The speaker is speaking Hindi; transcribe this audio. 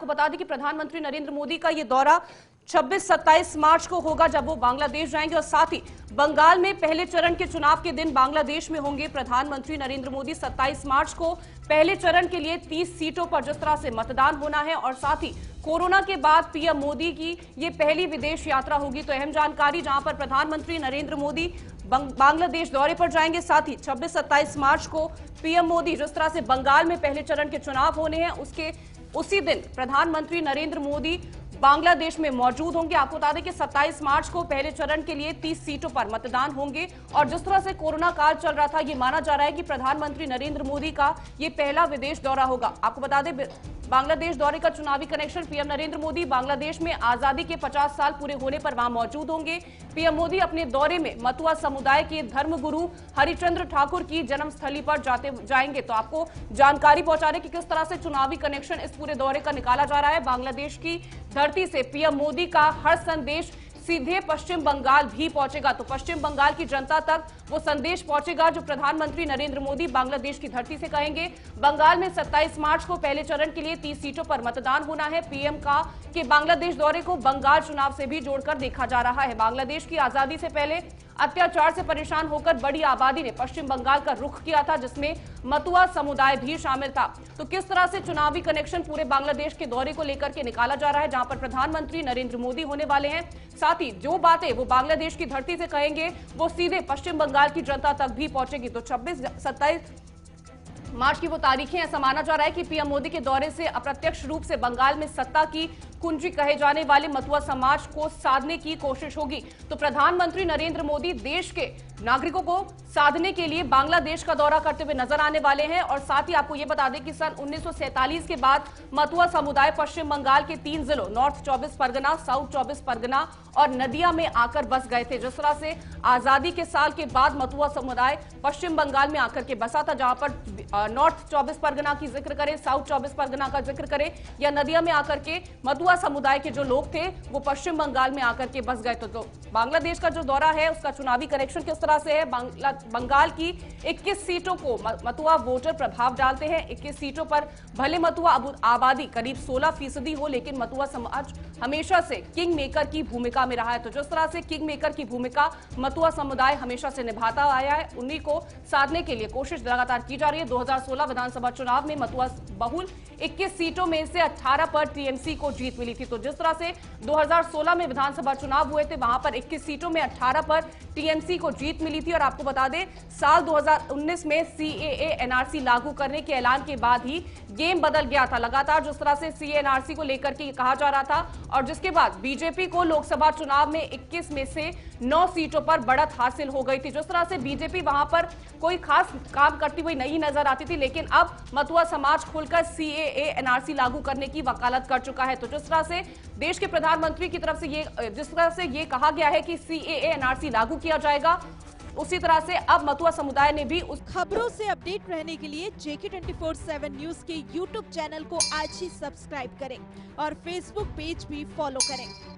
बता दें कि प्रधानमंत्री नरेंद्र मोदी का ये दौरा 26-27 मार्च को होगा, जब वो बांग्लादेश जाएंगे और साथ ही बंगाल में पहले चरण के चुनाव के दिन बांग्लादेश में होंगे प्रधानमंत्री नरेंद्र मोदी। 27 मार्च को पहले चरण के लिए 30 सीटों पर जिस तरह से मतदान होना है और साथ ही कोरोना के बाद पीएम मोदी की ये पहली विदेश यात्रा होगी। तो अहम जानकारी, जहां पर प्रधानमंत्री नरेंद्र मोदी बांग्लादेश दौरे पर जाएंगे, साथ ही 26-27 मार्च को पीएम मोदी जिस तरह से बंगाल में पहले चरण के चुनाव होने हैं उसके उसी दिन प्रधानमंत्री नरेंद्र मोदी बांग्लादेश में मौजूद होंगे। आपको बता दें कि 27 मार्च को पहले चरण के लिए 30 सीटों पर मतदान होंगे और जिस तरह से कोरोना काल चल रहा था, ये माना जा रहा है कि प्रधानमंत्री नरेंद्र मोदी का ये पहला विदेश दौरा होगा। आपको बता दें बांग्लादेश दौरे का चुनावी कनेक्शन, पीएम नरेंद्र मोदी बांग्लादेश में आजादी के 50 साल पूरे होने पर वहां मौजूद होंगे। पीएम मोदी अपने दौरे में मतुआ समुदाय के धर्मगुरु हरिचंद्र ठाकुर की जन्मस्थली पर जाएंगे। तो आपको जानकारी पहुंचा रहे कि किस तरह से चुनावी कनेक्शन इस पूरे दौरे का निकाला जा रहा है। बांग्लादेश की धरती से पीएम मोदी का हर संदेश सीधे पश्चिम बंगाल भी पहुंचेगा। तो पश्चिम बंगाल की जनता तक वो संदेश पहुंचेगा जो प्रधानमंत्री नरेंद्र मोदी बांग्लादेश की धरती से कहेंगे। बंगाल में 27 मार्च को पहले चरण के लिए 30 सीटों पर मतदान होना है। पीएम का कि बांग्लादेश दौरे को बंगाल चुनाव से भी जोड़कर देखा जा रहा है। बांग्लादेश की आजादी से पहले अत्याचार से परेशान होकर बड़ी आबादी ने पश्चिम बंगाल का रुख किया था, जिसमें मतुआ समुदाय भी शामिल था। तो किस तरह से चुनावी कनेक्शन पूरे बांग्लादेश के दौरे को लेकर के निकाला जा रहा है, जहां पर प्रधानमंत्री नरेंद्र मोदी होने वाले हैं, साथ ही जो बातें वो बांग्लादेश की धरती से कहेंगे वो सीधे पश्चिम बंगाल की जनता तक भी पहुंचेगी। तो 26-27 मार्च की वो तारीखें, ऐसा माना जा रहा है कि पीएम मोदी के दौरे से अप्रत्यक्ष रूप से बंगाल में सत्ता की कुंजी कहे जाने वाले मतुआ समाज को साधने की कोशिश होगी। तो प्रधानमंत्री नरेंद्र मोदी देश के नागरिकों को साधने के लिए बांग्लादेश का दौरा करते हुए नजर आने वाले हैं। और साथ ही आपको यह बता दें कि सन 1947 के बाद मतुआ समुदाय पश्चिम बंगाल के 3 जिलों नॉर्थ 24 परगना, साउथ 24 परगना और नदिया में आकर बस गए थे। जिस तरह से आजादी के साल के बाद मतुआ समुदाय पश्चिम बंगाल में आकर के बसा था, जहां पर नॉर्थ 24 परगना की जिक्र करें, साउथ 24 परगना का जिक्र करें या नदिया में आकर के मतुआ समुदाय के जो लोग थे वो पश्चिम बंगाल में आकर के बस गए। तो बांग्लादेश का जो दौरा है उसका चुनावी कनेक्शन किस तरह से है। बंगाल की 21 सीटों को मतुआ वोटर प्रभाव डालते हैं। 21 सीटों पर भले मतुआ आबादी करीब 16% हो, लेकिन मतुआ समाज हमेशा से किंग मेकर की भूमिका में रहा है। तो जिस तरह से किंग मेकर की भूमिका मतुआ समुदाय हमेशा से निभाता आया है, उन्हीं को साधने के लिए कोशिश लगातार की जा रही है। 2016 विधानसभा चुनाव में मतुआ बहुल 21 सीटों में से 18 पर टीएमसी को जीत मिली थी। तो जिस तरह से 2016 में विधानसभा चुनाव हुए थे, वहां पर 21 सीटों में 18 पर टीएमसी को जीत मिली थी। और आपको बता दें, साल 2019 में सीएए एनआरसी लागू करने के ऐलान के बाद ही गेम बदल गया था। लगातार जिस तरह से सीएए एनआरसी को लेकर के कहा जा रहा था और जिसके बाद बीजेपी को लोकसभा चुनाव में 21 में से 9 सीटों पर बढ़त हासिल हो गई थी। जिस तरह से बीजेपी वहां पर कोई खास काम करती हुई नहीं नजर आती थी, लेकिन अब मतुआ समाज खुलकर सीएए एनआरसी लागू करने की वकालत कर चुका है। तो जिस तरह से देश के प्रधानमंत्री की तरफ से जिस तरह से ये कहा गया है कि सीएए एनआरसी लागू किया जाएगा, उसी तरह से अब मतुआ समुदाय ने भी उस खबरों से अपडेट रहने के लिए JK24/7 न्यूज के YouTube चैनल को आज ही सब्सक्राइब करें और Facebook पेज भी फॉलो करें।